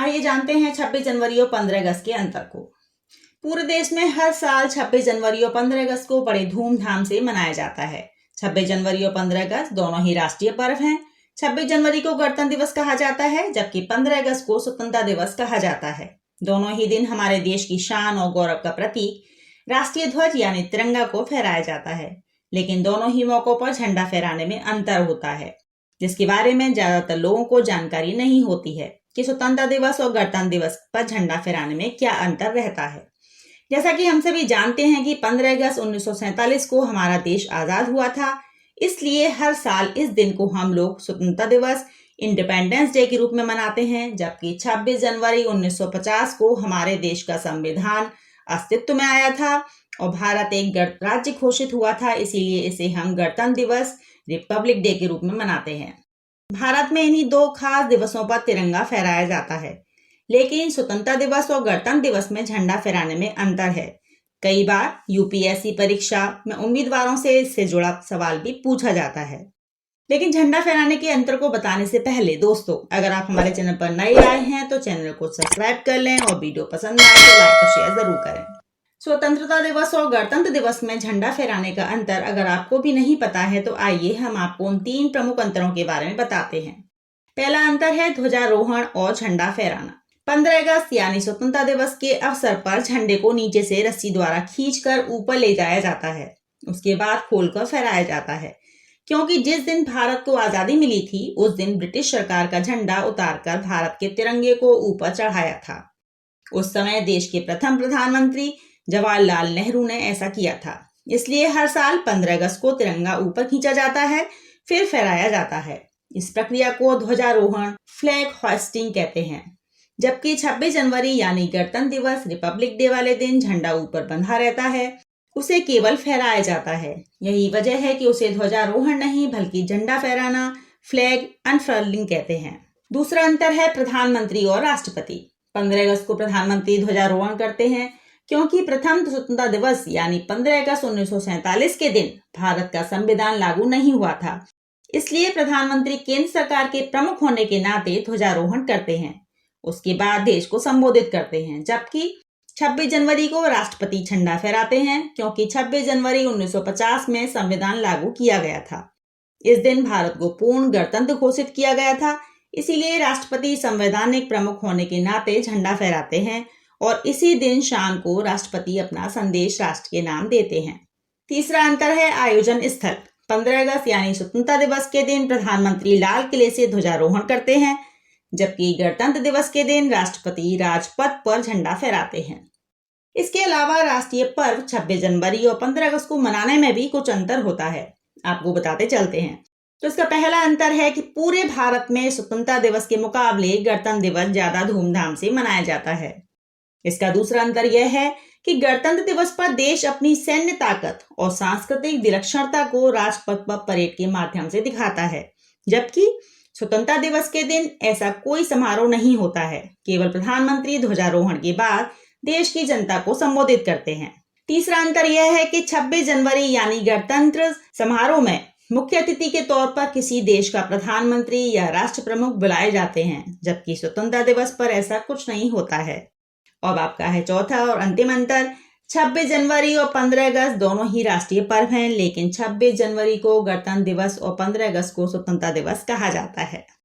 आइए जानते हैं 26 जनवरी और 15 अगस्त के अंतर को। पूरे देश में हर साल 26 जनवरी और 15 अगस्त को बड़े धूमधाम से मनाया जाता है। 26 जनवरी और 15 अगस्त दोनों ही राष्ट्रीय पर्व हैं। 26 जनवरी को गणतंत्र दिवस कहा जाता है, जबकि 15 अगस्त को स्वतंत्रता दिवस कहा जाता है। दोनों ही दिन हमारे देश की शान और गौरव का प्रतीक राष्ट्रीय ध्वज यानी तिरंगा को फहराया जाता है। लेकिन दोनों ही मौकों पर झंडा फहराने में अंतर होता है, जिसके बारे में ज्यादातर लोगों को जानकारी नहीं होती है कि स्वतंत्रता दिवस और गणतंत्र दिवस पर झंडा फहराने में क्या अंतर रहता है। जैसा कि हम सभी जानते हैं कि 15 अगस्त 1947 को हमारा देश आजाद हुआ था, इसलिए हर साल इस दिन को हम लोग स्वतंत्रता दिवस इंडिपेंडेंस डे के रूप में मनाते हैं। जबकि 26 जनवरी 1950 को हमारे देश का संविधान अस्तित्व में आया था और भारत एक गणराज्य घोषित हुआ था, इसीलिए इसे हम गणतंत्र दिवस रिपब्लिक डे के रूप में मनाते हैं। भारत में इन्हीं दो खास दिवसों पर तिरंगा फहराया जाता है, लेकिन स्वतंत्रता दिवस और गणतंत्र दिवस में झंडा फहराने में अंतर है। कई बार यूपीएससी परीक्षा में उम्मीदवारों से इससे जुड़ा सवाल भी पूछा जाता है। लेकिन झंडा फहराने के अंतर को बताने से पहले दोस्तों, अगर आप हमारे चैनल पर नए आए हैं तो चैनल को सब्सक्राइब कर लें और वीडियो पसंद आए तो लाइक और शेयर जरूर करें। स्वतंत्रता दिवस और गणतंत्र दिवस में झंडा फहराने का अंतर अगर आपको भी नहीं पता है तो आइए हम आपको उन 3 प्रमुख अंतरों के बारे में बताते हैं। पहला अंतर है ध्वजारोहण और झंडा फहराना। 15 अगस्त यानी स्वतंत्रता दिवस के अवसर पर झंडे को नीचे से रस्सी द्वारा खींचकर ऊपर ले जाया जाता है, उसके बाद खोलकर फहराया जाता है, क्योंकि जिस दिन भारत को आजादी मिली थी उस दिन ब्रिटिश सरकार का झंडा उतारकर भारत के तिरंगे को ऊपर चढ़ाया था। उस समय देश के प्रथम प्रधानमंत्री जवाहरलाल नेहरू ने ऐसा किया था, इसलिए हर साल 15 अगस्त को तिरंगा ऊपर खींचा जाता है, फिर फहराया जाता है। इस प्रक्रिया को ध्वजारोहण फ्लैग होइस्टिंग कहते हैं। जबकि 26 जनवरी यानी गणतंत्र दिवस रिपब्लिक डे वाले दिन झंडा ऊपर बंधा रहता है, उसे केवल फहराया जाता है। यही वजह है कि उसे ध्वजारोहण नहीं बल्कि झंडा फहराना फ्लैग अनफर्लिंग कहते हैं। दूसरा अंतर है प्रधानमंत्री और राष्ट्रपति। 15 अगस्त को प्रधानमंत्री ध्वजारोहण करते हैं, क्योंकि प्रथम स्वतंत्रता दिवस यानी 15 अगस्त 1947 के दिन भारत का संविधान लागू नहीं हुआ था, इसलिए प्रधानमंत्री केंद्र सरकार के प्रमुख होने के नाते ध्वजारोहण करते हैं। उसके बाद देश को संबोधित करते हैं। जबकि 26 जनवरी को राष्ट्रपति झंडा फहराते हैं, क्योंकि 26 जनवरी 1950 में संविधान लागू किया गया था। इस दिन भारत को पूर्ण गणतंत्र घोषित किया गया था, इसीलिए राष्ट्रपति संवैधानिक प्रमुख होने के नाते झंडा फहराते हैं और इसी दिन शाम को राष्ट्रपति अपना संदेश राष्ट्र के नाम देते हैं। तीसरा अंतर है आयोजन स्थल। 15 अगस्त यानी स्वतंत्रता दिवस के दिन प्रधानमंत्री लाल किले से ध्वजारोहण करते हैं, जबकि गणतंत्र दिवस के दिन राष्ट्रपति राजपथ पर झंडा फहराते हैं। इसके अलावा राष्ट्रीय पर्व 26 जनवरी और 15 अगस्त को मनाने में भी कुछ अंतर होता है, आपको बताते चलते हैं। तो इसका पहला अंतर है कि पूरे भारत में स्वतंत्रता दिवस के मुकाबले गणतंत्र दिवस ज्यादा धूमधाम से मनाया जाता है। इसका दूसरा अंतर यह है कि गणतंत्र दिवस पर देश अपनी सैन्य ताकत और सांस्कृतिक विलक्षणता को राजपथ पर परेड के माध्यम से दिखाता है, जबकि स्वतंत्रता दिवस के दिन ऐसा कोई समारोह नहीं होता है। केवल प्रधानमंत्री ध्वजारोहण के बाद देश की जनता को संबोधित करते हैं। तीसरा अंतर यह है कि 26 जनवरी यानी गणतंत्र समारोह में मुख्य अतिथि के तौर पर किसी देश का प्रधानमंत्री या राष्ट्र प्रमुख बुलाए जाते हैं, जबकि स्वतंत्रता दिवस पर ऐसा कुछ नहीं होता है। अब आपका है चौथा और अंतिम अंतर। 26 जनवरी और 15 अगस्त दोनों ही राष्ट्रीय पर्व हैं, लेकिन 26 जनवरी को गणतंत्र दिवस और 15 अगस्त को स्वतंत्रता दिवस कहा जाता है।